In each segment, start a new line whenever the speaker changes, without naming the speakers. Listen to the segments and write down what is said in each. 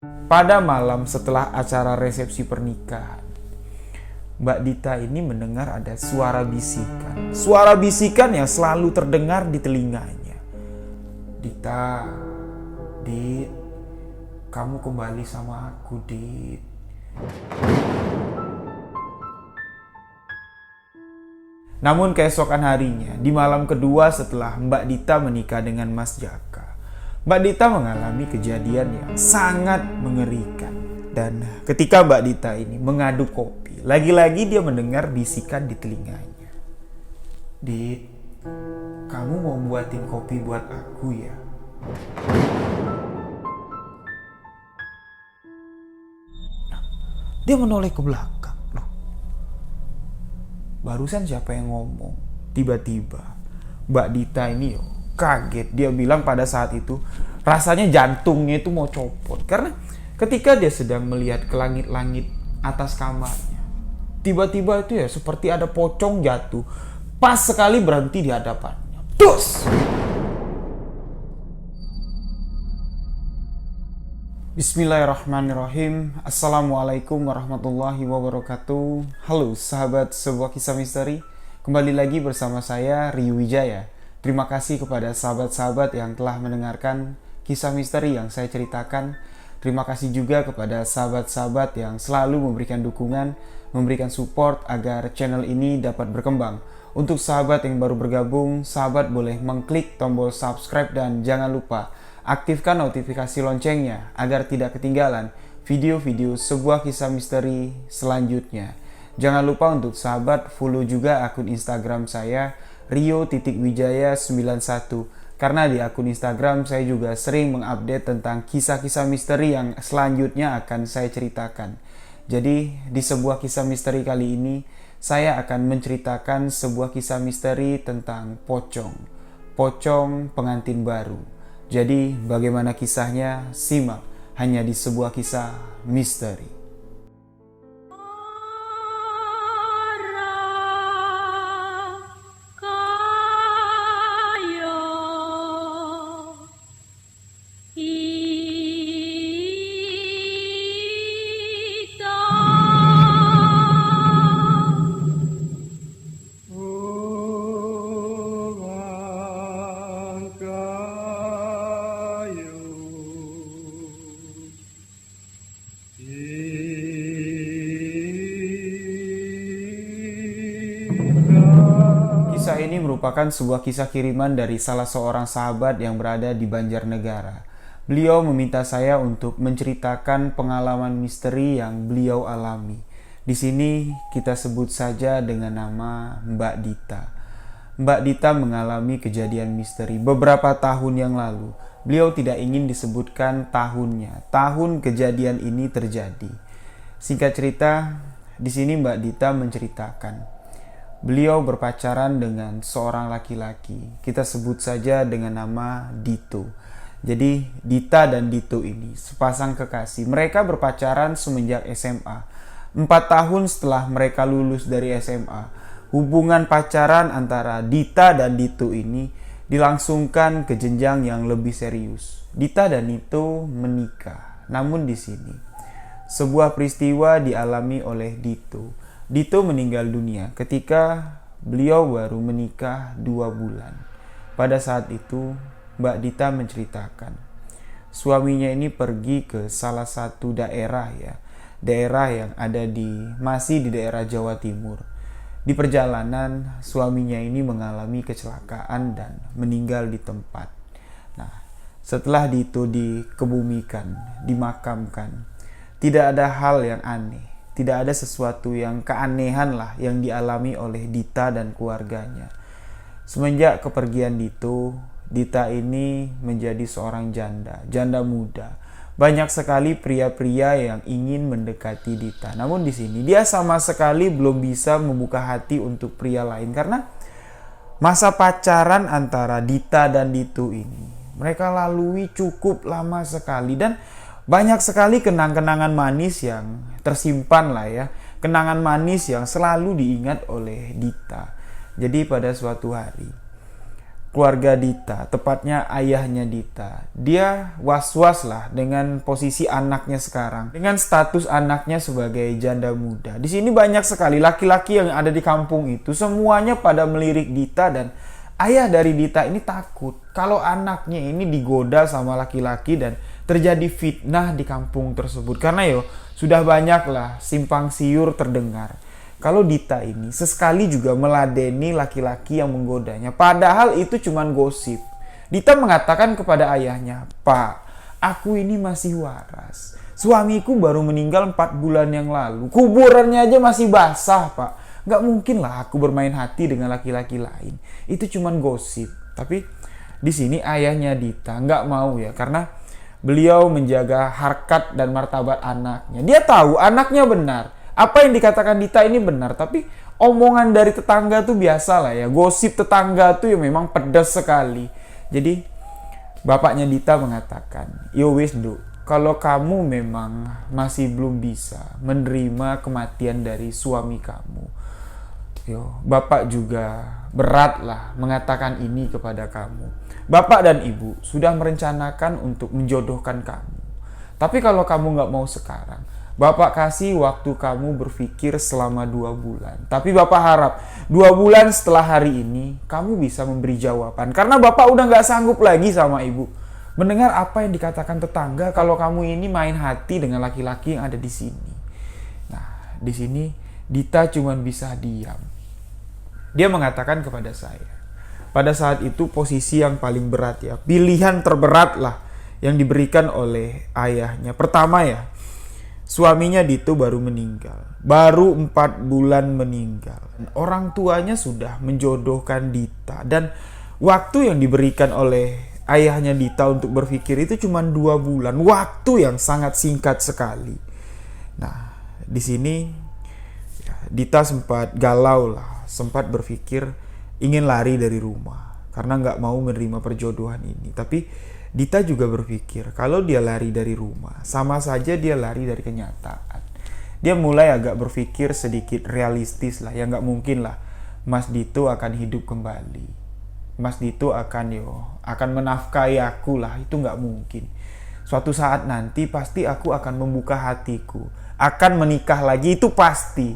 Pada malam setelah acara resepsi pernikahan, Mbak Dita ini mendengar ada suara bisikan. Suara bisikan yang selalu terdengar di telinganya. Dita, Dit, kamu kembali sama aku, Dit. Namun keesokan harinya, di malam kedua setelah Mbak Dita menikah dengan Mas Jaka, Mbak Dita mengalami kejadian yang sangat mengerikan. Dan ketika Mbak Dita ini mengaduk kopi, lagi-lagi dia mendengar bisikan di telinganya. Dit, kamu mau buatin kopi buat aku ya? Dia menoleh ke belakang. Loh, barusan siapa yang ngomong? Tiba-tiba Mbak Dita ini kaget. Dia bilang pada saat itu rasanya jantungnya itu mau copot. Karena ketika dia sedang melihat ke langit-langit atas kamarnya, tiba-tiba itu ya seperti ada pocong jatuh. Pas sekali berhenti di hadapannya. Dus! Bismillahirrahmanirrahim. Assalamualaikum warahmatullahi wabarakatuh. Halo sahabat sebuah kisah misteri. Kembali lagi bersama saya Rio Wijaya. Terima kasih kepada sahabat-sahabat yang telah mendengarkan kisah misteri yang saya ceritakan. Terima kasih juga kepada sahabat-sahabat yang selalu memberikan dukungan, memberikan support agar channel ini dapat berkembang. Untuk sahabat yang baru bergabung, sahabat boleh mengklik tombol subscribe dan jangan lupa aktifkan notifikasi loncengnya agar tidak ketinggalan video-video sebuah kisah misteri selanjutnya. Jangan lupa untuk sahabat follow juga akun Instagram saya Rio.Wijaya91, karena di akun Instagram saya juga sering mengupdate tentang kisah-kisah misteri yang selanjutnya akan saya ceritakan. Jadi di sebuah kisah misteri kali ini saya akan menceritakan sebuah kisah misteri tentang pocong pengantin baru. Jadi bagaimana kisahnya? Simak hanya di sebuah kisah misteri. Kisah ini merupakan sebuah kisah kiriman dari salah seorang sahabat yang berada di Banjarnegara. Beliau meminta saya untuk menceritakan pengalaman misteri yang beliau alami. Di sini kita sebut saja dengan nama Mbak Dita. Mbak Dita mengalami kejadian misteri beberapa tahun yang lalu. Beliau tidak ingin disebutkan tahunnya, tahun kejadian ini terjadi. Singkat cerita, di sini Mbak Dita menceritakan beliau berpacaran dengan seorang laki-laki. Kita sebut saja dengan nama Dito. Jadi Dita dan Dito ini sepasang kekasih. Mereka berpacaran semenjak SMA. 4 tahun setelah mereka lulus dari SMA, hubungan pacaran antara Dita dan Dito ini dilangsungkan ke jenjang yang lebih serius. Dita dan Dito menikah. Namun di sini sebuah peristiwa dialami oleh Dito. Dito meninggal dunia ketika beliau baru menikah 2 bulan. Pada saat itu, Mbak Dita menceritakan, suaminya ini pergi ke salah satu daerah yang ada masih di daerah Jawa Timur. Di perjalanan, suaminya ini mengalami kecelakaan dan meninggal di tempat. Nah, setelah Dito dikebumikan, dimakamkan, tidak ada hal yang aneh. Tidak ada sesuatu yang keanehan lah yang dialami oleh Dita dan keluarganya. Semenjak kepergian Dito, Dita ini menjadi seorang janda muda. Banyak sekali pria-pria yang ingin mendekati Dita. Namun di sini dia sama sekali belum bisa membuka hati untuk pria lain karena masa pacaran antara Dita dan Dito ini mereka lalui cukup lama sekali dan banyak sekali kenang-kenangan manis yang tersimpan kenangan manis yang selalu diingat oleh Dita. Jadi pada suatu hari keluarga Dita, tepatnya ayahnya Dita. Dia was-was lah dengan posisi anaknya sekarang, dengan status anaknya sebagai janda muda. Di sini banyak sekali laki-laki yang ada di kampung itu, semuanya pada melirik Dita, dan ayah dari Dita ini takut kalau anaknya ini digoda sama laki-laki dan terjadi fitnah di kampung tersebut. Karena sudah banyak lah simpang siur terdengar kalau Dita ini sesekali juga meladeni laki-laki yang menggodanya. Padahal itu cuman gosip. Dita mengatakan kepada ayahnya, "Pak, aku ini masih waras. Suamiku baru meninggal 4 bulan yang lalu. Kuburannya aja masih basah, Pak. Gak mungkin lah aku bermain hati dengan laki-laki lain. Itu cuman gosip." Tapi di sini ayahnya Dita gak mau ya, karena beliau menjaga harkat dan martabat anaknya. Dia tahu anaknya benar. Apa yang dikatakan Dita ini benar, tapi omongan dari tetangga tuh biasa lah ya. Gosip tetangga tuh ya memang pedas sekali. Jadi bapaknya Dita mengatakan, "Yo wis, Nduk, kalau kamu memang masih belum bisa menerima kematian dari suami kamu, bapak juga berat lah mengatakan ini kepada kamu. Bapak dan ibu sudah merencanakan untuk menjodohkan kamu. Tapi kalau kamu gak mau sekarang, bapak kasih waktu kamu berpikir selama 2 bulan. Tapi bapak harap 2 bulan setelah hari ini kamu bisa memberi jawaban. Karena bapak udah gak sanggup lagi sama ibu mendengar apa yang dikatakan tetangga kalau kamu ini main hati dengan laki-laki yang ada di sini." Nah, di sini Dita cuma bisa diam. Dia mengatakan kepada saya, pada saat itu posisi yang paling berat ya, pilihan terberat lah yang diberikan oleh ayahnya. Pertama ya, suaminya Dito baru meninggal. Baru 4 bulan meninggal. Orang tuanya sudah menjodohkan Dita. Dan waktu yang diberikan oleh ayahnya Dita untuk berpikir itu cuma 2 bulan. Waktu yang sangat singkat sekali. Nah, di sini ya, Dita sempat galau lah. Sempat berpikir ingin lari dari rumah. Karena nggak mau menerima perjodohan ini. Tapi Dita juga berpikir kalau dia lari dari rumah, sama saja dia lari dari kenyataan. Dia mulai agak berpikir sedikit realistis lah, ya nggak mungkin lah Mas Dito akan hidup kembali. Mas Dito akan menafkahi aku lah, itu nggak mungkin. Suatu saat nanti pasti aku akan membuka hatiku, akan menikah lagi, itu pasti.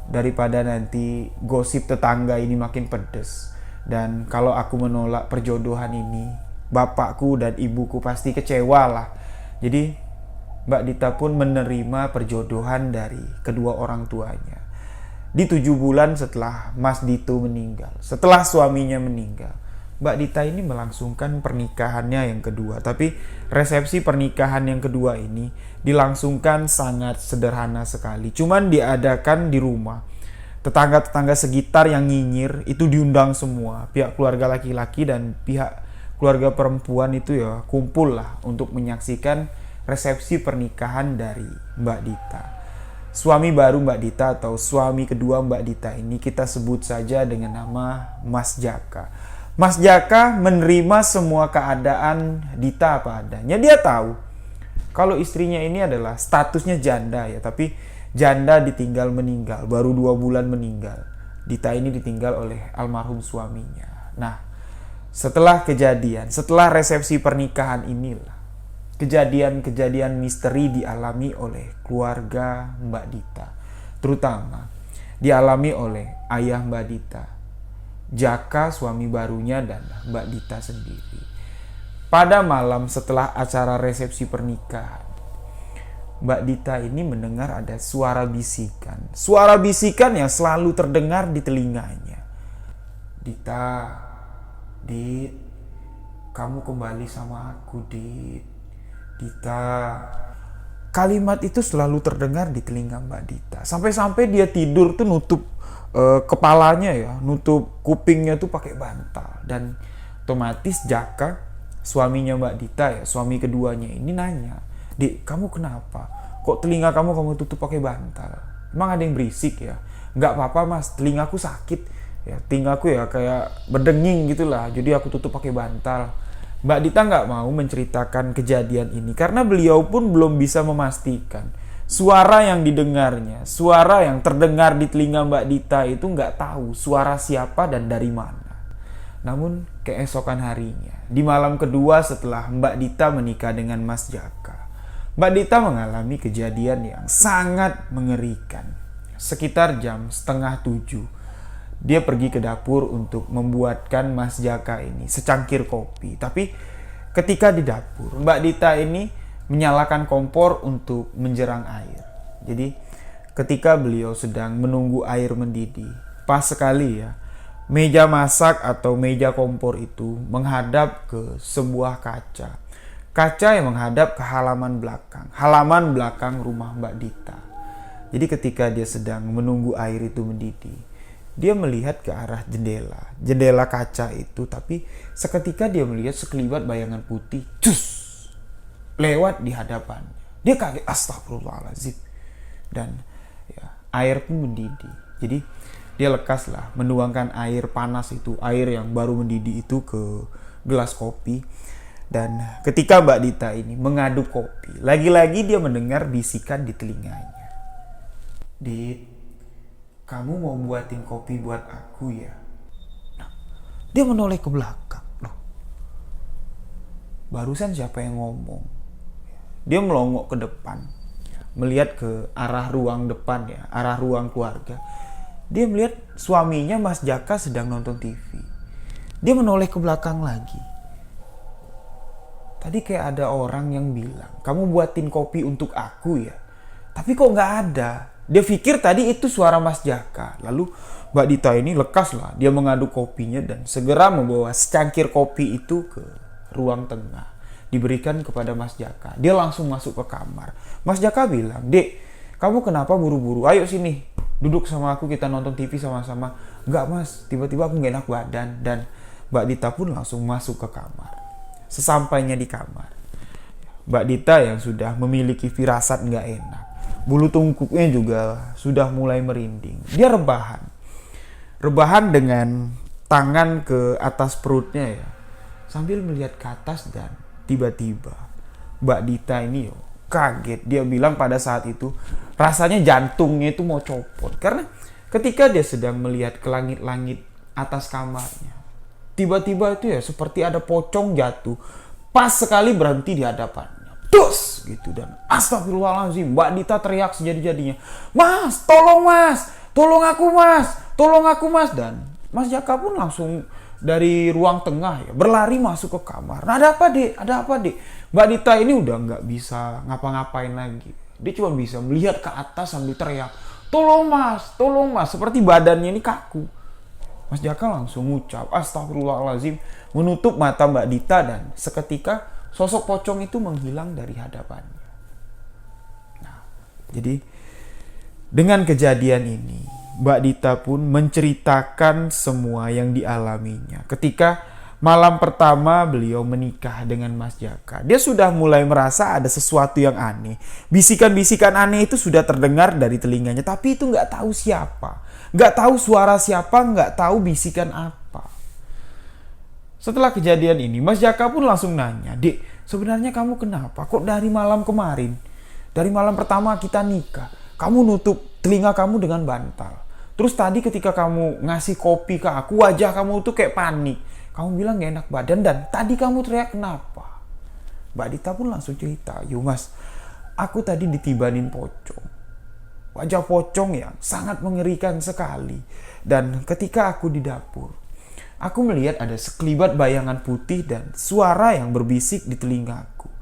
Daripada nanti gosip tetangga ini makin pedes. Dan kalau aku menolak perjodohan ini, bapakku dan ibuku pasti kecewa lah. Jadi Mbak Dita pun menerima perjodohan dari kedua orang tuanya. Di 7 bulan setelah Mas Dito meninggal, setelah suaminya meninggal, Mbak Dita ini melangsungkan pernikahannya yang kedua. Tapi resepsi pernikahan yang kedua ini dilangsungkan sangat sederhana sekali. Cuman diadakan di rumah. Tetangga-tetangga sekitar yang nyinyir itu diundang semua. Pihak keluarga laki-laki dan pihak keluarga perempuan itu ya kumpul lah untuk menyaksikan resepsi pernikahan dari Mbak Dita. Suami baru Mbak Dita atau suami kedua Mbak Dita ini kita sebut saja dengan nama Mas Jaka. Mas Jaka menerima semua keadaan Dita apa adanya. Dia tahu kalau istrinya ini adalah statusnya janda ya, tapi janda ditinggal meninggal, baru 2 bulan meninggal. Dita ini ditinggal oleh almarhum suaminya. Nah, setelah resepsi pernikahan inilah, kejadian-kejadian misteri dialami oleh keluarga Mbak Dita. Terutama dialami oleh ayah Mbak Dita, Jaka suami barunya, dan Mbak Dita sendiri. Pada malam setelah acara resepsi pernikahan, Mbak Dita ini mendengar ada suara bisikan. Suara bisikan yang selalu terdengar di telinganya. "Dita, Dit, kamu kembali sama aku, Dit. Dita." Kalimat itu selalu terdengar di telinga Mbak Dita. Sampai-sampai dia tidur tuh nutup kepalanya ya, nutup kupingnya tuh pakai bantal. Dan otomatis Jaka, suaminya Mbak Dita ya, suami keduanya ini nanya, "Dik, kamu kenapa? Kok telinga kamu tutup pakai bantal? Emang ada yang berisik ya?" "Nggak apa-apa Mas, telingaku sakit. Ya, telingaku ya kayak berdenging gitulah, jadi aku tutup pakai bantal." Mbak Dita nggak mau menceritakan kejadian ini karena beliau pun belum bisa memastikan suara yang didengarnya, suara yang terdengar di telinga Mbak Dita itu nggak tahu suara siapa dan dari mana. Namun keesokan harinya, di malam kedua setelah Mbak Dita menikah dengan Mas Jaka, Mbak Dita mengalami kejadian yang sangat mengerikan. Sekitar jam 6:30, dia pergi ke dapur untuk membuatkan Mas Jaka ini secangkir kopi. Tapi ketika di dapur, Mbak Dita ini menyalakan kompor untuk menjerang air. Jadi ketika beliau sedang menunggu air mendidih, pas sekali ya, meja masak atau meja kompor itu menghadap ke sebuah kaca. Kaca yang menghadap ke halaman belakang rumah Mbak Dita. Jadi ketika dia sedang menunggu air itu mendidih, dia melihat ke arah jendela kaca itu, tapi seketika dia melihat sekelibat bayangan putih, lewat di hadapannya. Dia kaget, astagfirullahaladzim. Dan ya, air pun mendidih. Jadi dia lekaslah menuangkan air panas itu, air yang baru mendidih itu ke gelas kopi. Dan ketika Mbak Dita ini mengaduk kopi, lagi-lagi dia mendengar bisikan di telinganya. "Dit, kamu mau buatin kopi buat aku ya?" Nah, dia menoleh ke belakang. Loh, barusan siapa yang ngomong? Dia melongok ke depan, melihat ke arah ruang depan ya, arah ruang keluarga. Dia melihat suaminya Mas Jaka sedang nonton TV. Dia menoleh ke belakang lagi. Tadi kayak ada orang yang bilang, "Kamu buatin kopi untuk aku ya?" Tapi kok nggak ada. Dia pikir tadi itu suara Mas Jaka. Lalu Mbak Dita ini lekaslah. Dia mengaduk kopinya dan segera membawa secangkir kopi itu ke ruang tengah. Diberikan kepada Mas Jaka. Dia langsung masuk ke kamar. Mas Jaka bilang, "Dek, kamu kenapa buru-buru? Ayo sini, duduk sama aku, kita nonton TV sama-sama." "Enggak mas, tiba-tiba aku gak enak badan." Dan Mbak Dita pun langsung masuk ke kamar. Sesampainya di kamar, Mbak Dita yang sudah memiliki firasat gak enak, bulu tungkuknya juga sudah mulai merinding. Dia rebahan dengan tangan ke atas perutnya ya, sambil melihat ke atas. Dan tiba-tiba Mbak Dita ini kaget. Dia bilang pada saat itu rasanya jantungnya itu mau copot. Karena ketika dia sedang melihat ke langit-langit atas kamarnya, tiba-tiba itu ya seperti ada pocong jatuh, pas sekali berhenti di hadapannya. Dus gitu. Dan astagfirullahaladzim, Mbak Dita teriak sejadi-jadinya, "Mas, tolong mas, tolong aku mas, tolong aku mas." Dan Mas Jaka pun langsung dari ruang tengah ya berlari masuk ke kamar. "Nah, ada apa dek? Ada apa dek?" Mbak Dita ini udah nggak bisa ngapa-ngapain lagi. Dia cuma bisa melihat ke atas sambil teriak, "Tolong mas, tolong mas." Seperti badannya ini kaku. Mas Jaka langsung ngucap astagfirullahaladzim, menutup mata Mbak Dita, dan seketika sosok pocong itu menghilang dari hadapannya. Nah, jadi dengan kejadian ini Mbak Dita pun menceritakan semua yang dialaminya ketika malam pertama beliau menikah dengan Mas Jaka. Dia sudah mulai merasa ada sesuatu yang aneh. Bisikan-bisikan aneh itu sudah terdengar dari telinganya, tapi itu nggak tahu siapa. Nggak tahu suara siapa, nggak tahu bisikan apa. Setelah kejadian ini, Mas Jaka pun langsung nanya, "Dek, sebenarnya kamu kenapa? Kok dari malam kemarin, dari malam pertama kita nikah, kamu nutup telinga kamu dengan bantal. Terus tadi ketika kamu ngasih kopi ke aku, wajah kamu tuh kayak panik. Kamu bilang gak enak badan, dan tadi kamu teriak kenapa?" Mbak Dita pun langsung cerita, "Yo mas, aku tadi ditibanin pocong. Wajah pocong yang sangat mengerikan sekali. Dan ketika aku di dapur, aku melihat ada sekelibat bayangan putih dan suara yang berbisik di telingaku.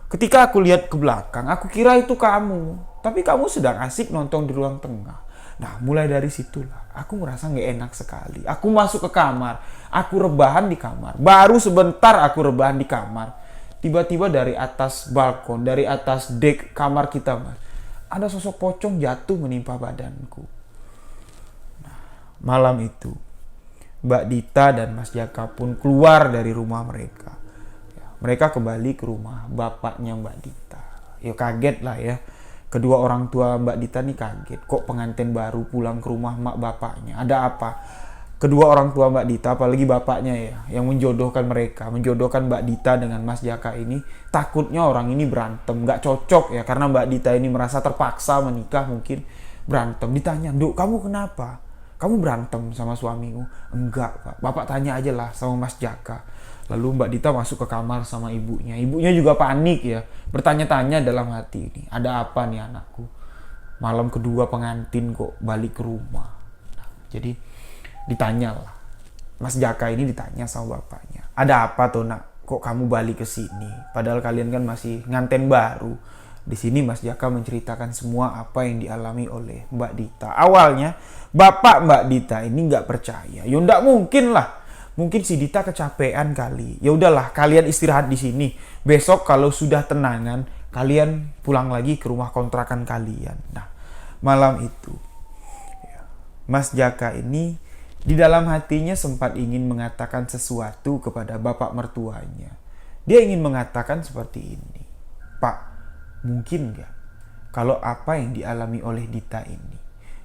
Ketika aku lihat ke belakang, aku kira itu kamu. Tapi kamu sedang asik nonton di ruang tengah." Nah, mulai dari situlah aku merasa gak enak sekali. Aku masuk ke kamar, aku rebahan di kamar. Baru sebentar aku rebahan di kamar, tiba-tiba dari atas balkon, dari atas dek kamar kita mas, ada sosok pocong jatuh menimpa badanku. Nah, malam itu Mbak Dita dan Mas Jaka pun keluar dari rumah mereka. Mereka kembali ke rumah bapaknya Mbak Dita. Ya kaget lah ya. Kedua orang tua Mbak Dita nih kaget. Kok pengantin baru pulang ke rumah mak bapaknya? Ada apa? Kedua orang tua Mbak Dita, apalagi bapaknya ya, yang menjodohkan mereka, menjodohkan Mbak Dita dengan Mas Jaka ini, takutnya orang ini berantem, gak cocok ya, karena Mbak Dita ini merasa terpaksa menikah, mungkin berantem. Ditanya, "Duk, kamu kenapa? kamu berantem sama suamimu? Enggak Pak, Bapak tanya aja lah sama Mas Jaka. Lalu Mbak Dita masuk ke kamar sama ibunya. Ibunya juga panik ya, bertanya-tanya dalam hati ini, ada apa nih anakku? Malam kedua pengantin kok balik ke rumah. Nah, jadi ditanya lah, Mas Jaka ini ditanya sama bapaknya, ada apa tuh nak? Kok kamu balik ke sini? Padahal kalian kan masih nganten baru. Di sini Mas Jaka menceritakan semua apa yang dialami oleh Mbak Dita. Awalnya bapak Mbak Dita ini nggak percaya. Ya nggak mungkin lah. Mungkin si Dita kecapean kali. Ya udahlah, kalian istirahat di sini. Besok kalau sudah tenangan, kalian pulang lagi ke rumah kontrakan kalian. Nah, malam itu Mas Jaka ini di dalam hatinya sempat ingin mengatakan sesuatu kepada bapak mertuanya. Dia ingin mengatakan seperti ini, Pak, mungkin nggak kalau apa yang dialami oleh Dita ini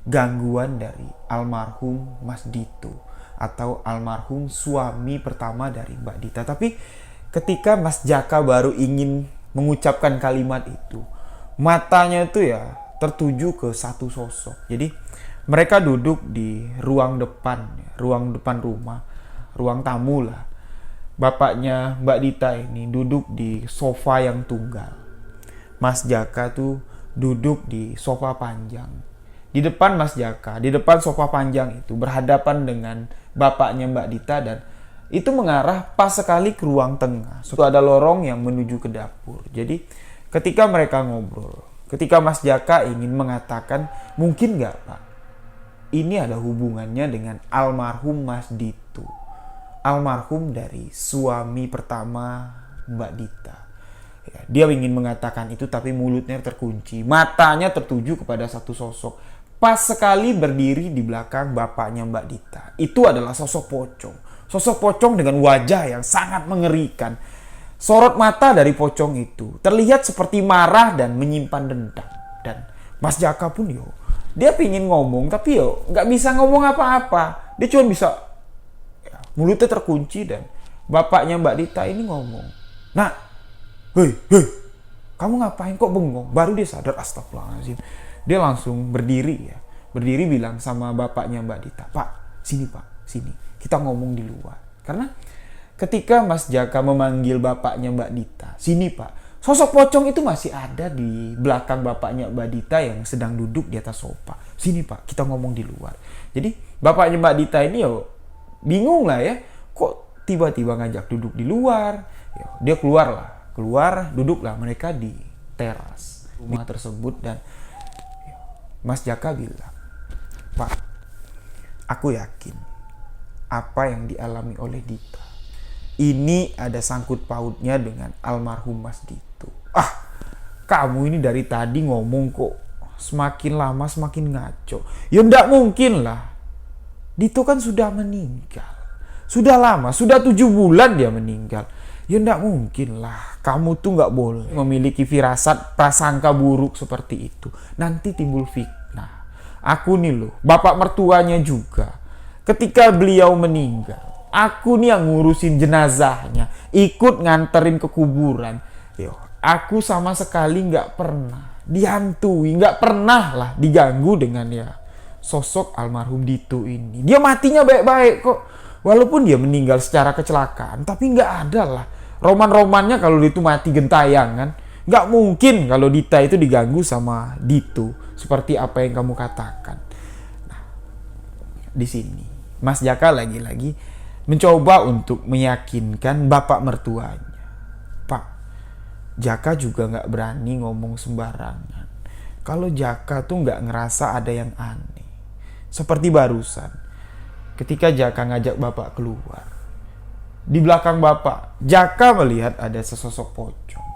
gangguan dari almarhum Mas Dito atau almarhum suami pertama dari Mbak Dita. Tapi ketika Mas Jaka baru ingin mengucapkan kalimat itu, matanya itu ya tertuju ke satu sosok. Jadi mereka duduk di ruang depan rumah, ruang tamu lah. Bapaknya Mbak Dita ini duduk di sofa yang tunggal. Mas Jaka tuh duduk di sofa panjang. Di depan Mas Jaka, di depan sofa panjang itu berhadapan dengan bapaknya Mbak Dita, dan itu mengarah pas sekali ke ruang tengah. Itu ada lorong yang menuju ke dapur. Jadi ketika mereka ngobrol, ketika Mas Jaka ingin mengatakan, mungkin nggak Pak, ini ada hubungannya dengan almarhum Mas Dito, almarhum dari suami pertama Mbak Dita. Ya, dia ingin mengatakan itu tapi mulutnya terkunci, matanya tertuju kepada satu sosok. Pas sekali berdiri di belakang bapaknya Mbak Dita. Itu adalah sosok pocong. Sosok pocong dengan wajah yang sangat mengerikan. Sorot mata dari pocong itu terlihat seperti marah dan menyimpan dendam. Dan Mas Jaka pun dia pingin ngomong tapi nggak bisa ngomong apa-apa. Dia cuma bisa mulutnya terkunci, dan bapaknya Mbak Dita ini ngomong, "Nak, hei, kamu ngapain kok bengong?" Baru dia sadar, astagfirullahaladzim. Dia langsung berdiri bilang sama bapaknya Mbak Dita, "Pak, sini Pak, sini. Kita ngomong di luar." Karena ketika Mas Jaka memanggil bapaknya Mbak Dita, "Sini Pak," sosok pocong itu masih ada di belakang bapaknya Mbak Dita yang sedang duduk di atas sofa. "Sini Pak, kita ngomong di luar." Jadi bapaknya Mbak Dita ini bingung lah ya, kok tiba-tiba ngajak duduk di luar. Dia keluar, duduklah mereka di teras rumah tersebut, dan Mas Jaka bilang, "Pak, aku yakin apa yang dialami oleh Dita ini ada sangkut pautnya dengan almarhum Mas Dito." Kamu ini dari tadi ngomong kok semakin lama semakin ngaco. Ya ndak mungkin lah. Dito kan sudah meninggal. Sudah lama, sudah 7 bulan dia meninggal. Ya ndak mungkin lah. Kamu tuh nggak boleh memiliki firasat prasangka buruk seperti itu. Nanti timbul fitnah. Aku nih loh, bapak mertuanya juga. Ketika beliau meninggal, aku nih yang ngurusin jenazahnya, ikut nganterin ke kuburan. Aku sama sekali nggak pernah dihantui, nggak pernah lah diganggu dengan sosok almarhum Dito ini. Dia matinya baik-baik kok. Walaupun dia meninggal secara kecelakaan, tapi nggak ada lah roman-romannya kalau Dito mati gentayangan. Nggak mungkin kalau Dita itu diganggu sama Dito seperti apa yang kamu katakan. Nah, di sini Mas Jaka lagi-lagi mencoba untuk meyakinkan bapak mertuanya. "Pak, Jaka juga nggak berani ngomong sembarangan. Kalau Jaka tuh nggak ngerasa ada yang aneh. Seperti barusan, ketika Jaka ngajak bapak keluar, di belakang bapak, Jaka melihat ada sesosok pocong.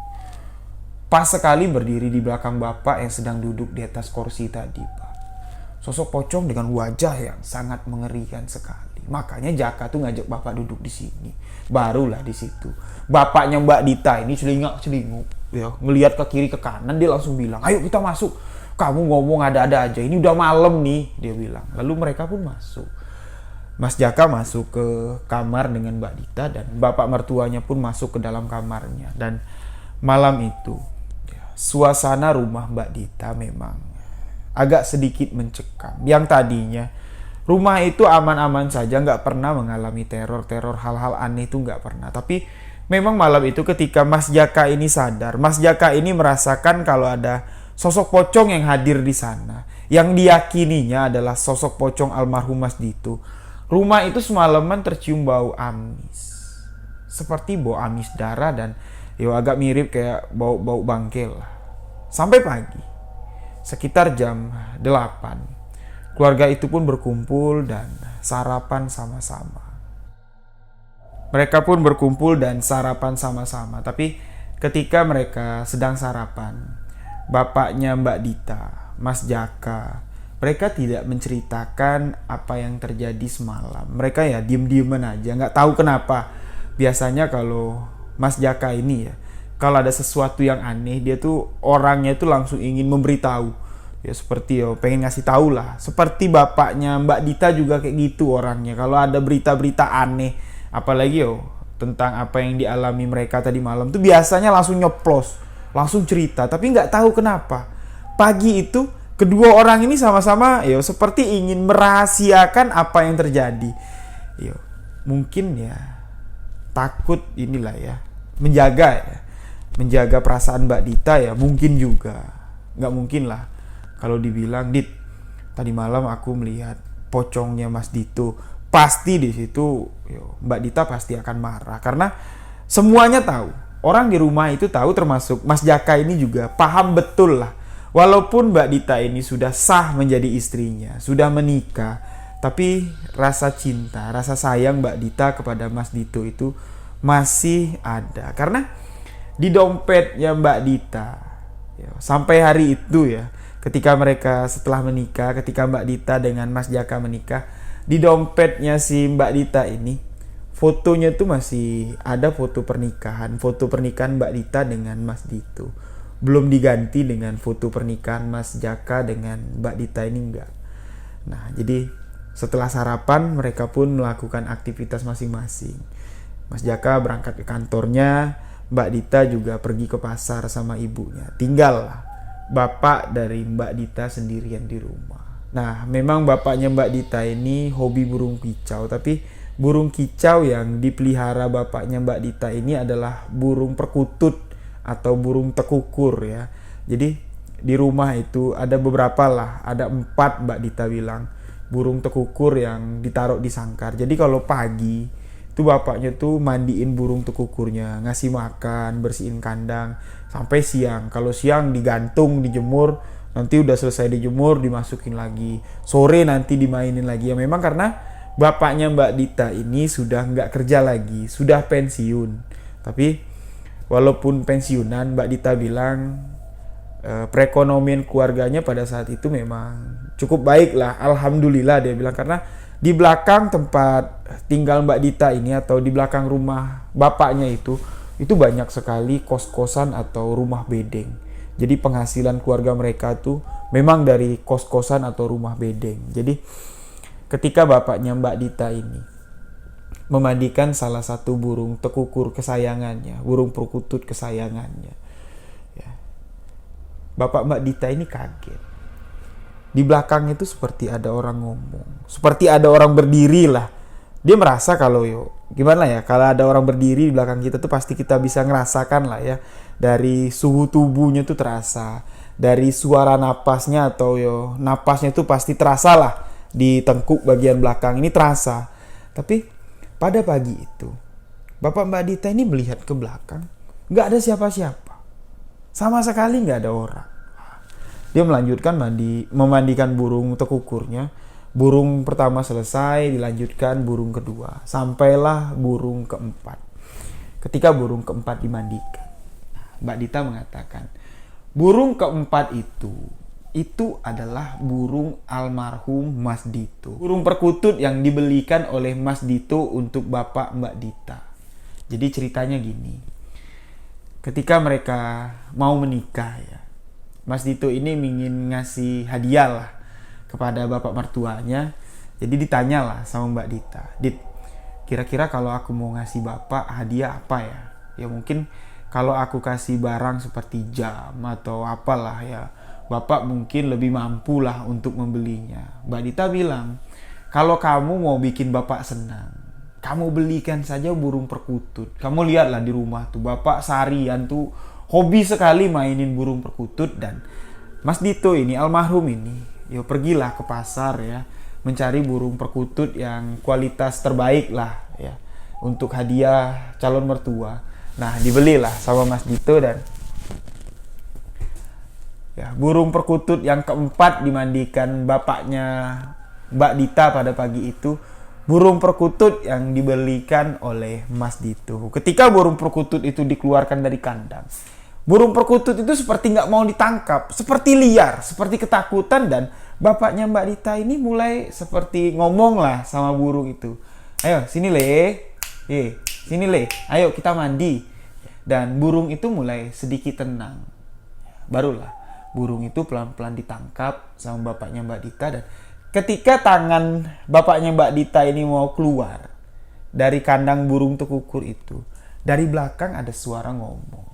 Pas sekali berdiri di belakang bapak yang sedang duduk di atas kursi tadi, Pak. Sosok pocong dengan wajah yang sangat mengerikan sekali. Makanya Jaka tuh ngajak bapak duduk di sini. Barulah di situ bapaknya Mbak Dita ini celingak-celinguk, ngelihat ke kiri ke kanan, dia langsung bilang, "Ayo kita masuk. Kamu ngomong ada-ada aja. Ini udah malam nih," dia bilang. Lalu mereka pun masuk. Mas Jaka masuk ke kamar dengan Mbak Dita, dan bapak mertuanya pun masuk ke dalam kamarnya. Dan malam itu suasana rumah Mbak Dita memang agak sedikit mencekam. Yang tadinya Rumah itu aman-aman saja, nggak pernah mengalami teror hal-hal aneh itu nggak pernah. Tapi memang malam itu ketika Mas Jaka ini sadar, Mas Jaka ini merasakan kalau ada sosok pocong yang hadir di sana, yang diyakininya adalah sosok pocong almarhum Mas Dito. Rumah itu semalaman tercium bau amis, seperti bau amis darah dan agak mirip kayak bau bangke lah. Sampai pagi, sekitar jam 8, keluarga itu pun berkumpul dan sarapan sama-sama. Mereka pun berkumpul dan sarapan sama-sama. Tapi ketika mereka sedang sarapan, bapaknya Mbak Dita, Mas Jaka, mereka tidak menceritakan apa yang terjadi semalam. Mereka ya diem-dieman aja, nggak tahu kenapa. Biasanya kalau Mas Jaka ini ya, kalau ada sesuatu yang aneh, dia tuh orangnya tuh langsung ingin memberitahu. Ya seperti pengen ngasih tahu lah. Seperti bapaknya Mbak Dita juga kayak gitu orangnya. Kalau ada berita-berita aneh, apalagi tentang apa yang dialami mereka tadi malam tuh biasanya langsung nyoplos, langsung cerita. Tapi nggak tahu kenapa pagi itu kedua orang ini sama-sama seperti ingin merahasiakan apa yang terjadi. Mungkin ya takut inilah ya, menjaga perasaan Mbak Dita ya, mungkin juga. Nggak mungkin lah kalau dibilang, "Dit, tadi malam aku melihat pocongnya Mas Dito." Pasti di situ Mbak Dita pasti akan marah karena semuanya tahu. Orang di rumah itu tahu, termasuk Mas Jaka ini juga paham betul lah. Walaupun Mbak Dita ini sudah sah menjadi istrinya, sudah menikah, tapi rasa cinta, rasa sayang Mbak Dita kepada Mas Dito itu masih ada. Karena di dompetnya Mbak Dita sampai hari itu ya, ketika mereka setelah menikah, ketika Mbak Dita dengan Mas Jaka menikah, di dompetnya si Mbak Dita ini, fotonya tuh masih ada foto pernikahan Mbak Dita dengan Mas Dito. Belum diganti dengan foto pernikahan Mas Jaka dengan Mbak Dita ini, enggak. Nah, jadi setelah sarapan, mereka pun melakukan aktivitas masing-masing. Mas Jaka berangkat ke kantornya, Mbak Dita juga pergi ke pasar sama ibunya. Tinggal bapak dari Mbak Dita sendirian di rumah. Nah, memang bapaknya Mbak Dita ini hobi burung kicau, tapi burung kicau yang dipelihara bapaknya Mbak Dita ini adalah burung perkutut atau burung tekukur ya. Jadi di rumah itu ada beberapa lah, ada 4 Mbak Dita bilang burung tekukur yang ditaruh di sangkar. Jadi kalau pagi itu bapaknya tuh mandiin burung tekukurnya, ngasih makan, bersihin kandang sampai siang. Kalau siang digantung, dijemur, nanti udah selesai dijemur dimasukin lagi. Sore nanti dimainin lagi. Ya memang karena bapaknya Mbak Dita ini sudah nggak kerja lagi, sudah pensiun. Tapi walaupun pensiunan, Mbak Dita bilang perekonomian keluarganya pada saat itu memang cukup baik lah. Alhamdulillah dia bilang, karena di belakang tempat tinggal Mbak Dita ini atau di belakang rumah bapaknya itu banyak sekali kos-kosan atau rumah bedeng. Jadi penghasilan keluarga mereka tuh memang dari kos-kosan atau rumah bedeng. Jadi ketika bapaknya Mbak Dita ini memandikan salah satu burung tekukur kesayangannya, burung perkutut kesayangannya, ya, bapak Mbak Dita ini kaget. Di belakang itu seperti ada orang ngomong, seperti ada orang berdiri lah. Dia merasa kalau gimana ya, kalau ada orang berdiri di belakang kita tuh pasti kita bisa ngerasakan lah ya. Dari suhu tubuhnya tuh terasa, dari suara napasnya atau napasnya tuh pasti terasa lah di tengkuk bagian belakang ini terasa. Tapi pada pagi itu, bapak Mbak Dita ini melihat ke belakang, nggak ada siapa-siapa, sama sekali nggak ada orang. Dia melanjutkan memandikan burung tekukurnya. Burung pertama selesai, dilanjutkan burung kedua. Sampailah burung keempat. Ketika burung keempat dimandikan, Mbak Dita mengatakan, burung keempat itu adalah burung almarhum Mas Dito. Burung perkutut yang dibelikan oleh Mas Dito untuk bapak Mbak Dita. Jadi ceritanya gini. Ketika mereka mau menikah ya, Mas Dito ini ingin ngasih hadiah lah kepada bapak mertuanya. Jadi ditanya lah sama Mbak Dita, "Dit, kira-kira kalau aku mau ngasih bapak hadiah apa ya? Ya mungkin kalau aku kasih barang seperti jam atau apalah ya, bapak mungkin lebih mampu lah untuk membelinya." Mbak Dita bilang, Kalau kamu mau bikin bapak senang, kamu belikan saja burung perkutut. Kamu lihatlah di rumah tuh, bapak seharian tuh hobi sekali mainin burung perkutut. Dan Mas Dito ini, almarhum ini, yo pergilah ke pasar ya, mencari burung perkutut yang kualitas terbaik lah ya, untuk hadiah calon mertua. Nah, dibelilah sama Mas Dito. Dan ya, burung perkutut yang keempat dimandikan bapaknya Mbak Dita pada pagi itu, burung perkutut yang dibelikan oleh Mas Dito. Ketika burung perkutut itu dikeluarkan dari kandang, burung perkutut itu seperti nggak mau ditangkap, seperti liar, seperti ketakutan. Dan bapaknya Mbak Dita ini mulai seperti ngomong lah sama burung itu, ayo sini le, sini le, ayo kita mandi. Dan burung itu mulai sedikit tenang. Barulah burung itu pelan-pelan ditangkap sama bapaknya Mbak Dita. Dan ketika tangan bapaknya Mbak Dita ini mau keluar dari kandang burung tekukur itu, dari belakang ada suara ngomong,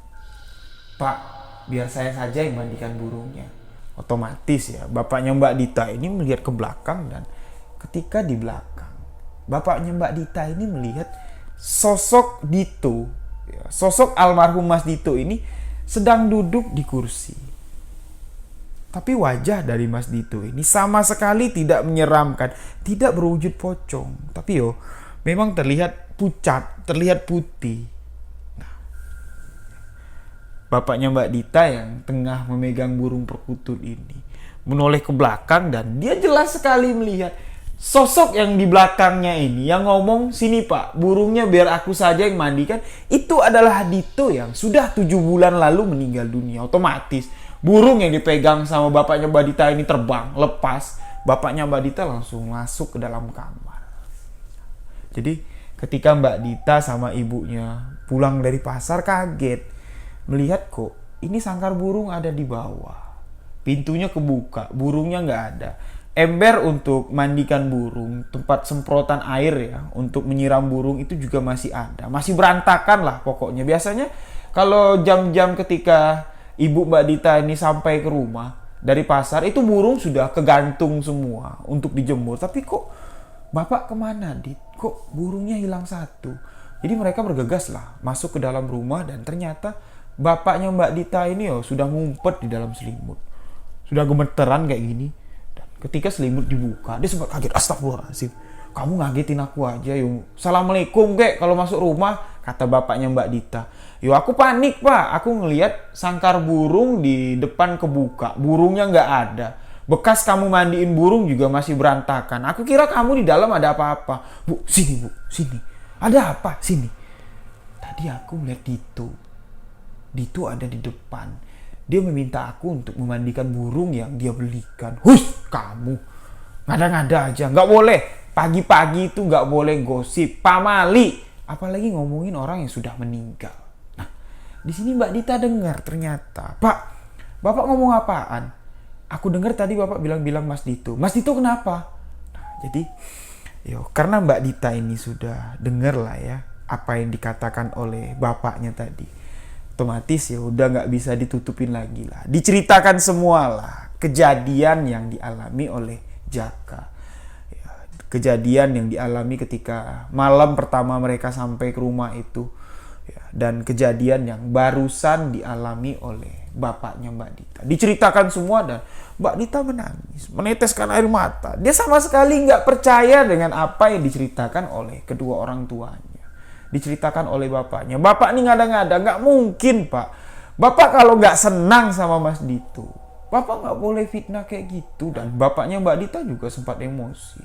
"Pak, biar saya saja yang mandikan burungnya." Otomatis ya, bapaknya Mbak Dita ini melihat ke belakang. Dan ketika di belakang, bapaknya Mbak Dita ini melihat sosok Dito, ya, sosok almarhum Mas Dito ini sedang duduk di kursi. Tapi wajah dari Mas Dito ini sama sekali tidak menyeramkan, tidak berwujud pocong. Tapi memang terlihat pucat, terlihat putih. Nah, bapaknya Mbak Dita yang tengah memegang burung perkutut ini menoleh ke belakang, dan dia jelas sekali melihat sosok yang di belakangnya ini yang ngomong, "Sini Pak, burungnya biar aku saja yang mandikan." Itu adalah Dito yang sudah 7 bulan lalu meninggal dunia. Otomatis burung yang dipegang sama bapaknya Mbak Dita ini terbang, lepas. Bapaknya Mbak Dita langsung masuk ke dalam kamar. Jadi ketika Mbak Dita sama ibunya pulang dari pasar, kaget melihat kok ini sangkar burung ada di bawah. Pintunya kebuka, burungnya nggak ada. Ember untuk mandikan burung, tempat semprotan air ya untuk menyiram burung itu juga masih ada. Masih berantakan lah pokoknya. Biasanya kalau jam-jam ketika Ibu Mbak Dita ini sampai ke rumah dari pasar, itu burung sudah kegantung semua untuk dijemur. Tapi kok Bapak kemana, Dit? Kok burungnya hilang satu? Jadi mereka bergegas lah masuk ke dalam rumah. Dan ternyata bapaknya Mbak Dita ini sudah ngumpet di dalam selimut. Sudah gemeteran kayak gini. Dan ketika selimut dibuka, dia sempat kaget. "Astagfirullahaladzim, kamu ngagetin aku aja. Assalamualaikum kek kalau masuk rumah," kata bapaknya Mbak Dita. "Aku panik Pak, aku ngelihat sangkar burung di depan kebuka, burungnya nggak ada. Bekas kamu mandiin burung juga masih berantakan. Aku kira kamu di dalam ada apa-apa." Bu, sini. Ada apa? Sini." "Tadi aku melihat Dito ada di depan. Dia meminta aku untuk memandikan burung yang dia belikan." "Hush, kamu ngada-ngada aja, nggak boleh. Pagi-pagi itu nggak boleh gosip, pamali. Apalagi ngomongin orang yang sudah meninggal." Di sini Mbak Dita dengar ternyata, "Pak, Bapak ngomong apaan? Aku dengar tadi Bapak bilang Mas Dito." "Mas Dito kenapa?" Nah, jadi karena Mbak Dita ini sudah dengar lah ya apa yang dikatakan oleh bapaknya tadi. Otomatis udah nggak bisa ditutupin lagi lah. Diceritakan semua lah kejadian yang dialami oleh Jaka. Kejadian yang dialami ketika malam pertama mereka sampai ke rumah itu. Dan kejadian yang barusan dialami oleh bapaknya Mbak Dita. Diceritakan semua dan Mbak Dita menangis, meneteskan air mata. Dia sama sekali nggak percaya dengan apa yang diceritakan oleh kedua orang tuanya. Diceritakan oleh bapaknya. Bapak ini ngada-ngada, nggak mungkin Pak. Bapak kalau nggak senang sama Mas Dito, Bapak nggak boleh fitnah kayak gitu. Dan bapaknya Mbak Dita juga sempat emosi.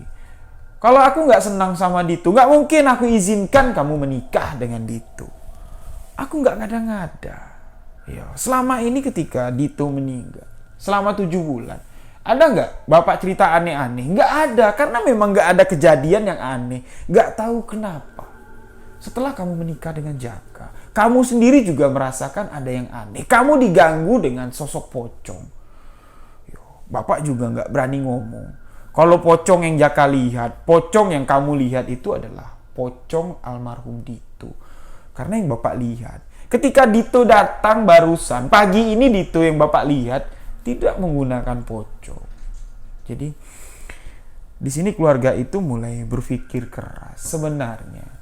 "Kalau aku nggak senang sama Dito, nggak mungkin aku izinkan kamu menikah dengan Dito. Aku nggak ngada-ngada. Selama ini ketika Dito meninggal, selama 7 bulan, ada nggak Bapak cerita aneh-aneh? Nggak ada, karena memang nggak ada kejadian yang aneh. Nggak tahu kenapa. Setelah kamu menikah dengan Jaka, kamu sendiri juga merasakan ada yang aneh. Kamu diganggu dengan sosok pocong." Bapak juga nggak berani ngomong. Kalau pocong yang Jaka lihat, pocong yang kamu lihat itu adalah pocong almarhum Dito. Karena yang Bapak lihat, ketika Dito datang barusan, pagi ini Dito yang Bapak lihat tidak menggunakan pocong. Jadi Di sini keluarga itu mulai berpikir keras. Sebenarnya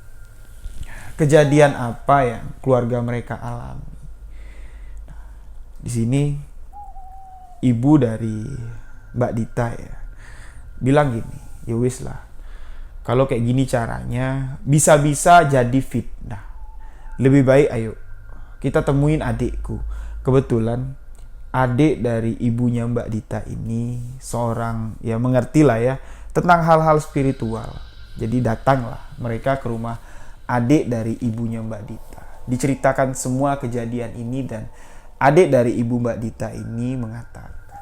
kejadian apa yang keluarga mereka alami? Di sini ibu dari Mbak Dita ya bilang gini, ya wis lah, kalau kayak gini caranya bisa-bisa jadi fitnah. Lebih baik ayo kita temuin adikku. Kebetulan adik dari ibunya Mbak Dita ini seorang ya mengerti lah ya tentang hal-hal spiritual. Jadi datanglah mereka ke rumah adik dari ibunya Mbak Dita. Diceritakan semua kejadian ini dan adik dari ibu Mbak Dita ini mengatakan,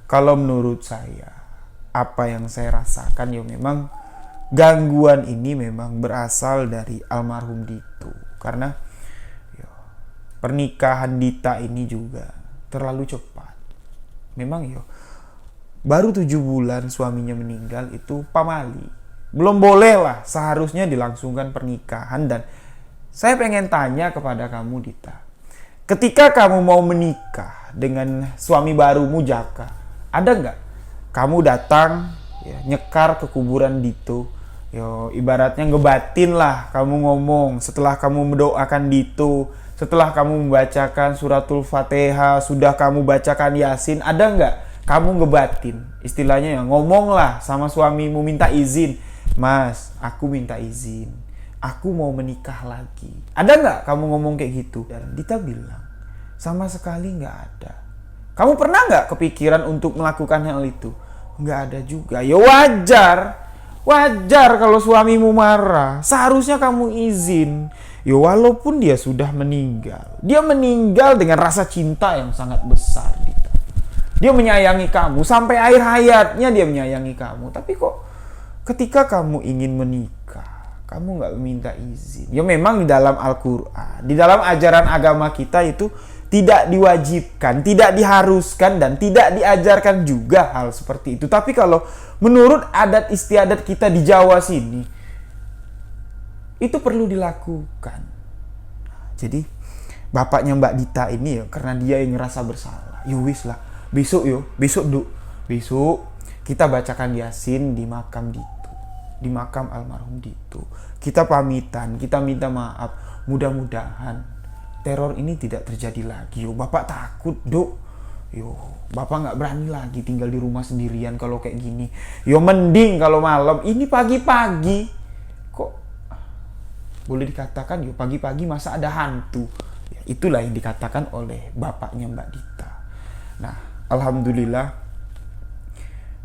kalau menurut saya, apa yang saya rasakan ya memang gangguan ini memang berasal dari almarhum Dito. Karena ya, pernikahan Dita ini juga terlalu cepat. Memang ya baru 7 bulan suaminya meninggal itu pamali. Belum boleh lah seharusnya dilangsungkan pernikahan. Dan saya pengen tanya kepada kamu Dita, ketika kamu mau menikah dengan suami barumu Jaka, ada nggak kamu datang ya, nyekar ke kuburan Dito, yo ibaratnya ngebatin lah kamu ngomong setelah kamu mendoakan Dito, setelah kamu membacakan suratul Fatihah, sudah kamu bacakan Yasin, ada nggak kamu ngebatin, istilahnya ya ngomong lah sama suamimu, minta izin, Mas, aku minta izin, aku mau menikah lagi. Ada nggak kamu ngomong kayak gitu? Dan Dita bilang, sama sekali nggak ada. Kamu pernah nggak kepikiran untuk melakukan hal itu? Nggak ada juga. Ya wajar kalau suamimu marah. Seharusnya kamu izin. Ya walaupun dia sudah meninggal. Dia meninggal dengan rasa cinta yang sangat besar, Dita. Dia menyayangi kamu. Sampai akhir hayatnya dia menyayangi kamu. Tapi kok ketika kamu ingin menikah, kamu nggak minta izin. Ya memang di dalam Al-Quran, di dalam ajaran agama kita itu tidak diwajibkan, tidak diharuskan, dan tidak diajarkan juga hal seperti itu. Tapi kalau menurut adat istiadat kita di Jawa sini, itu perlu dilakukan. Jadi bapaknya Mbak Dita ini ya, karena dia yang ngerasa bersalah, ya wis lah, besok kita bacakan Yasin di makam Dito, di makam almarhum Dito. Kita pamitan, kita minta maaf, mudah-mudahan teror ini tidak terjadi lagi. Yo, Bapak takut, Dok. Yo, Bapak nggak berani lagi tinggal di rumah sendirian kalau kayak gini. Yo, mending kalau malam. Ini pagi-pagi. Kok boleh dikatakan yo pagi-pagi masa ada hantu? Ya, itulah yang dikatakan oleh bapaknya Mbak Dita. Nah, alhamdulillah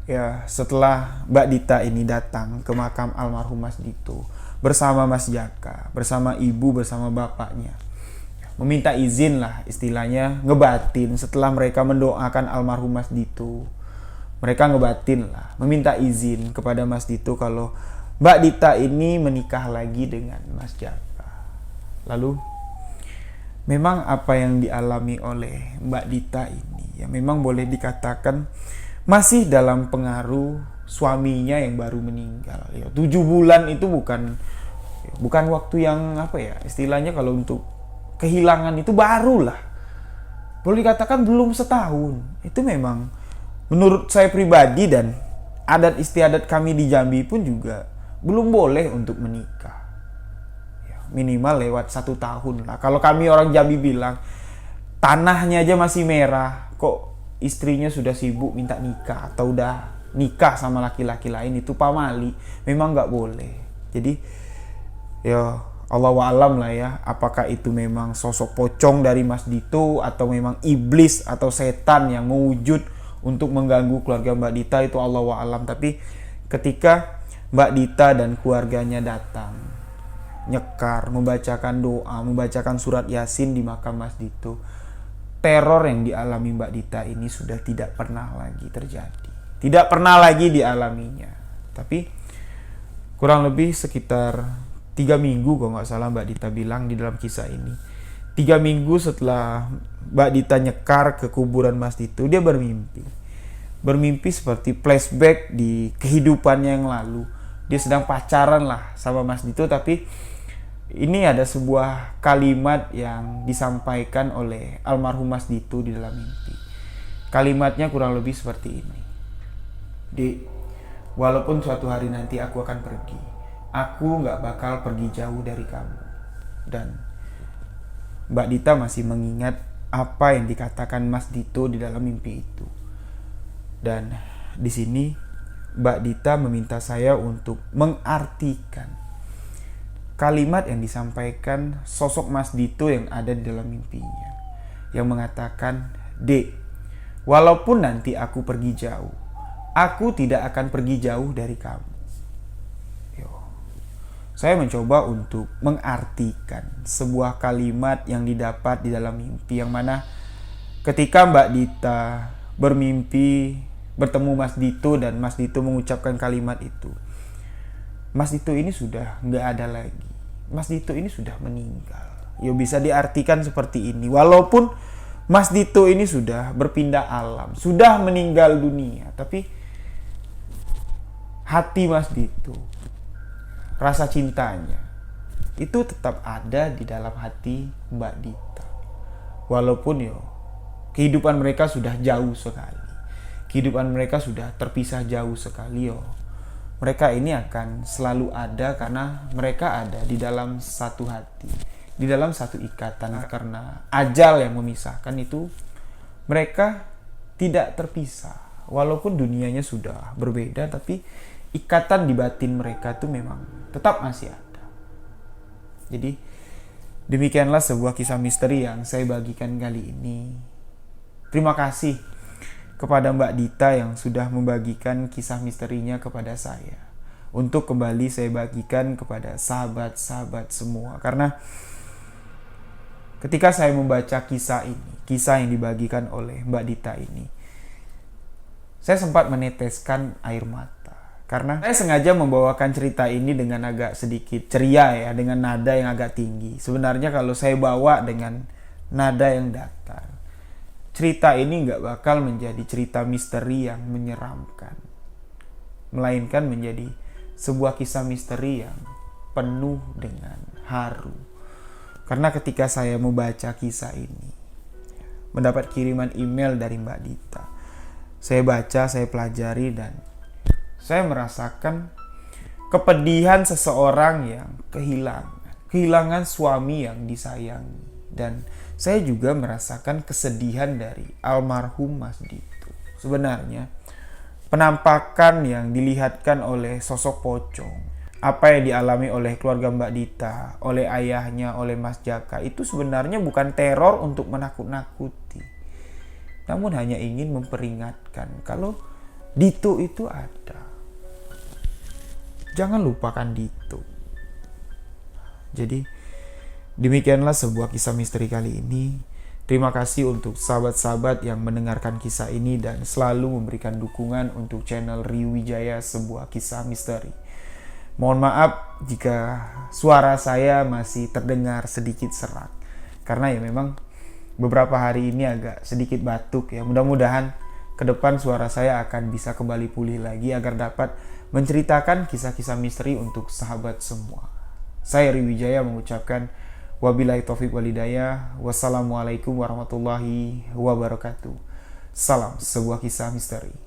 ya setelah Mbak Dita ini datang ke makam almarhum Mas Dito bersama Mas Jaka, bersama ibu, bersama bapaknya, meminta izin lah istilahnya, ngebatin setelah mereka mendoakan almarhum Mas Dito. Mereka ngebatin lah, meminta izin kepada Mas Dito kalau Mbak Dita ini menikah lagi dengan Mas Jaka. Lalu memang apa yang dialami oleh Mbak Dita ini ya memang boleh dikatakan masih dalam pengaruh suaminya yang baru meninggal. Ya, 7 bulan itu bukan waktu yang apa ya istilahnya, kalau untuk kehilangan itu barulah, boleh dikatakan belum setahun. Itu memang menurut saya pribadi dan adat istiadat kami di Jambi pun juga belum boleh untuk menikah ya, minimal lewat 1 tahun lah. Kalau kami orang Jambi bilang tanahnya aja masih merah, kok istrinya sudah sibuk minta nikah atau udah nikah sama laki-laki lain, itu pamali, memang nggak boleh. Jadi ya Allahu alam lah ya, apakah itu memang sosok pocong dari Mas Dito atau memang iblis atau setan yang mewujud untuk mengganggu keluarga Mbak Dita, itu Allahu alam. Tapi ketika Mbak Dita dan keluarganya datang nyekar, membacakan doa, membacakan surat Yasin di makam Mas Dito, teror yang dialami Mbak Dita ini sudah tidak pernah lagi terjadi, tidak pernah lagi dialaminya. Tapi kurang lebih sekitar 3 minggu kalau nggak salah Mbak Dita bilang di dalam kisah ini, 3 minggu setelah Mbak Dita nyekar ke kuburan Mas Dito, dia bermimpi seperti flashback di kehidupannya yang lalu. Dia sedang pacaran lah sama Mas Dito, tapi ini ada sebuah kalimat yang disampaikan oleh almarhum Mas Dito di dalam mimpi. Kalimatnya kurang lebih seperti ini. Dik, Walaupun suatu hari nanti aku akan pergi, aku gak bakal pergi jauh dari kamu. Dan Mbak Dita masih mengingat apa yang dikatakan Mas Dito di dalam mimpi itu. Dan di sini Mbak Dita meminta saya untuk mengartikan kalimat yang disampaikan sosok Mas Dito yang ada di dalam mimpinya, yang mengatakan, "Dek, walaupun nanti aku pergi jauh, aku tidak akan pergi jauh dari kamu." Saya mencoba untuk mengartikan sebuah kalimat yang didapat di dalam mimpi, yang mana ketika Mbak Dita bermimpi bertemu Mas Dito dan Mas Dito mengucapkan kalimat itu, Mas Dito ini sudah nggak ada lagi. Mas Dito ini sudah meninggal. Bisa diartikan seperti ini. Walaupun Mas Dito ini sudah berpindah alam, sudah meninggal dunia, tapi hati Mas Dito, rasa cintanya itu tetap ada di dalam hati Mbak Dita. Walaupun kehidupan mereka sudah jauh sekali, kehidupan mereka sudah terpisah jauh sekali, mereka ini akan selalu ada karena mereka ada di dalam satu hati, di dalam satu ikatan. Karena ajal yang memisahkan itu, mereka tidak terpisah. Walaupun dunianya sudah berbeda, tapi ikatan di batin mereka itu memang tetap masih ada. Jadi demikianlah sebuah kisah misteri yang saya bagikan kali ini. Terima kasih kepada Mbak Dita yang sudah membagikan kisah misterinya kepada saya, untuk kembali saya bagikan kepada sahabat-sahabat semua. Karena ketika saya membaca kisah ini, kisah yang dibagikan oleh Mbak Dita ini, saya sempat meneteskan air mata. Karena saya sengaja membawakan cerita ini dengan agak sedikit ceria, dengan nada yang agak tinggi. Sebenarnya kalau saya bawa dengan nada yang datar, cerita ini nggak bakal menjadi cerita misteri yang menyeramkan, melainkan menjadi sebuah kisah misteri yang penuh dengan haru. Karena ketika saya membaca kisah ini, mendapat kiriman email dari Mbak Dita, saya baca, saya pelajari, dan saya merasakan kepedihan seseorang yang kehilangan suami yang disayangi. Dan saya juga merasakan kesedihan dari almarhum Mas Dito. Sebenarnya penampakan yang dilihatkan oleh sosok pocong, apa yang dialami oleh keluarga Mbak Dita, oleh ayahnya, oleh Mas Jaka, itu sebenarnya bukan teror untuk menakut-nakuti, namun hanya ingin memperingatkan kalau Dito itu ada. Jangan lupakan Dito. Jadi demikianlah sebuah kisah misteri kali ini. Terima kasih untuk sahabat-sahabat yang mendengarkan kisah ini dan selalu memberikan dukungan untuk channel Riwijaya Sebuah Kisah Misteri. Mohon maaf jika suara saya masih terdengar sedikit serak, karena memang beberapa hari ini agak sedikit batuk. Mudah-mudahan ke depan suara saya akan bisa kembali pulih lagi agar dapat menceritakan kisah-kisah misteri untuk sahabat semua. Saya Riwijaya mengucapkan wabillahi taufiq walhidayah. Wassalamualaikum warahmatullahi wabarakatuh. Salam sebuah kisah misteri.